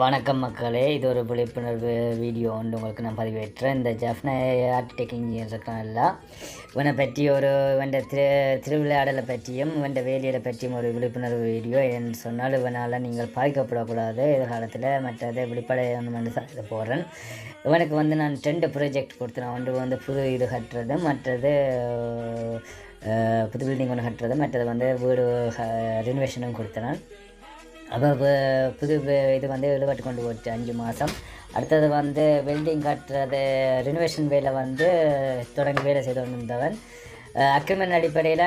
வணக்கம் மக்களே, இது ஒரு விழிப்புணர்வு வீடியோ ஒன்று உங்களுக்கு நான் பதிவேற்றேன். இந்த ஜஃப்னா ஆர்கிடெக்ட் இன்ஜினியர் இருக்கான்ல, இவனை பற்றி இவன் திருவிளையாடலை பற்றியும் இவன் வேலியலை பற்றியும் ஒரு விழிப்புணர்வு வீடியோ. என்று சொன்னால் இவனால் நீங்கள் பாதிக்கப்படக்கூடாது எதிர்காலத்தில், மற்றது வெளிப்படையானு இதை போடுறேன். இவனுக்கு நான் 2 ப்ராஜெக்ட் கொடுத்தேன். ஒன்று புது இது கட்டுறது, மற்றது புது பில்டிங் ஒன்று கட்டுறது, மற்றது வீடு ரெனோவேஷனும் கொடுத்தேன். அப்போ புது இது இழுபட்டு கொண்டு போச்சு 5 மாதம். அடுத்தது வெல்டிங் கட்டுறது ரெனோவேஷன் வேலை தொடங்கி வேலை செய்து கொண்டிருந்தவன் அக்ரிமெண்ட் அடிப்படையில்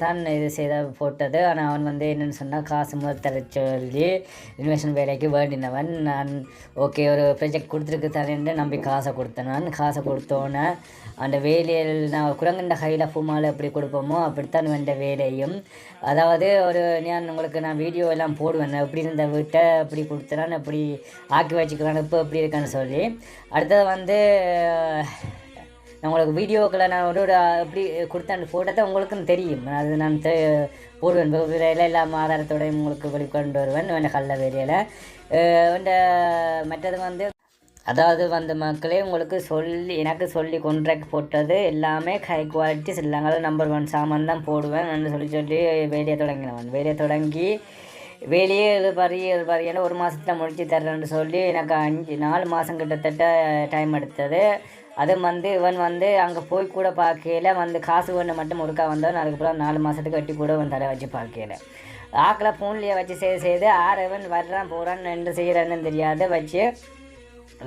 தான் இது செய்த போட்டது. ஆனால் அவன் என்னென்னு சொன்னால் காசு முதல் தர சொல்லி ரெனோவேஷன் வேலைக்கு வேண்டினவன். நான் ஓகே ஒரு ப்ராஜெக்ட் கொடுத்துருக்கு தரேன்னு நம்பி காசை கொடுத்தேன். நான் காசை கொடுத்தோன்னே அந்த வேலையில் நான் குரங்கண்ட கையில் பூமால் எப்படி கொடுப்போமோ அப்படித்தான் வேண்ட வேலையும். அதாவது நான் வீடியோ எல்லாம் போடுவேன், எப்படி இருந்த வீட்டை எப்படி கொடுத்தேன், எப்படி ஆக்கி வச்சுக்கிறான், இப்போ எப்படி இருக்கான்னு சொல்லி. அடுத்தது நான் உங்களுக்கு வீடியோக்களை நான் எப்படி கொடுத்த அந்த ஃபோட்டோ தான் உங்களுக்கும் தெரியும். அது நான் போடுவேன் வேலையில் எல்லா ஆதாரத்தோடையும் உங்களுக்கு வெளிக்கொண்டு வருவேன் வேண்ட கல்ல வேலையில் வேண்ட. மற்றது அதாவது மக்களே உங்களுக்கு எனக்கு சொல்லி கான்ட்ராக்ட் போட்டது எல்லாமே ஹை குவாலிட்டி சிலங்கள் நம்பர் 1 சாமான் தான் போடுவேன் சொல்லி வேலையை தொடங்கி வேலையே இது 1 மாதத்தில் முடிச்சு தர்றேன்னு சொல்லி எனக்கு 4 மாதம் கிட்டத்தட்ட டைம் எடுத்தது. அது இவன் அங்கே போய் கூட பார்க்கல, காசு ஒன்று மட்டும் முறுக்கா வந்தவன். அதுக்கப்புறம் 4 மாதத்துக்கு வெட்டி கூட தலை வச்சு பார்க்கல. ஆக்கில் ஃபோன்லேயே வச்சு செய்து ஆறவன் வர்றான் போகிறான் என்று செய்கிறான்னு தெரியாத வச்சு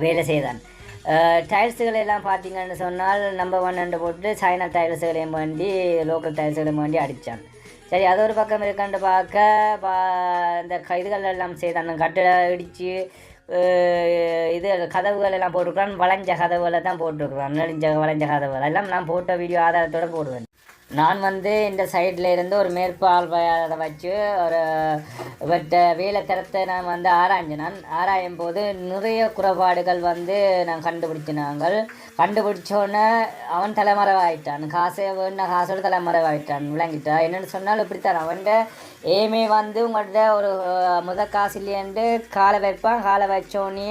வேலை செய்தான். டைல்ஸுகள் எல்லாம் பார்த்தீங்கன்னு சொன்னால் நம்பர் 1 போட்டு சைனா டைல்ஸுகளையும் வேண்டி லோக்கல் டைல்ஸுகளையும் வேண்டி அடித்தான். சரி, அது ஒரு பக்கம் இருக்காண்டு இந்த இதுகள் எல்லாம் செய்தான். கட்டளை இடித்து இது கதவுகள் எல்லாம் போட்டிருக்கிறான். வளைஞ்ச கதவுகளை தான் போட்டிருக்கிறான். வளைஞ்ச கதவுகள் எல்லாம் நான் போட்ட வீடியோ ஆதாரத்தோடு போடுவேன். நான் இந்த சைடில் இருந்து ஒரு மேற்பார்வையாளரை வச்சு ஒரு வேலை தரத்தை நான் ஆராயும் போது நிறைய குறைபாடுகள் நான் கண்டுபிடிச்சோன்னே அவன் தலைமறைவாயிட்டான். காசோட தலைமறைவாயிட்டான். விளங்கிட்டான். என்னென்னு சொன்னால் இப்படித்தான் அவன் ஏமே உங்கள்கிட்ட ஒரு காசு இல்லையன்ட்டு காலை வைப்பான். காலை வச்சோன்னே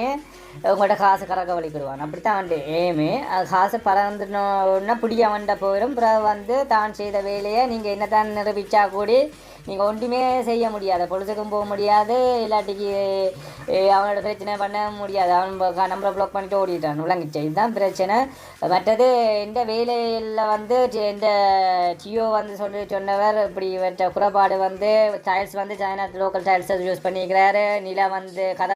உங்கள்கிட்ட காசு கறக்க வலிக்கிடுவான். அப்படித்தான் அவன்ட்டு ஏமே. அது காசு பறந்துனோன்னா பிடி அவன்கிட்ட போயிடும். பிறகு தான் செய்த வேலையை நீங்கள் என்ன தான் நிரூபித்தா கூடி நீங்கள் ஒன்றுமே செய்ய முடியாது, பொழுதுக்கும் போக முடியாது, இல்லாட்டிக்கு அவனோட பிரச்சனை பண்ண முடியாது. அவன் நம்பரை ப்ளாக் பண்ணிட்டு ஓடிட்டான். விளங்கிச்சு, இதுதான் பிரச்சனை. மற்றது இந்த வேலையில் இந்த ஜியோ சொன்னவர் இப்படி குறைபாடு tiles China local tiles use பண்ணிக்கிறாரு. நில கதை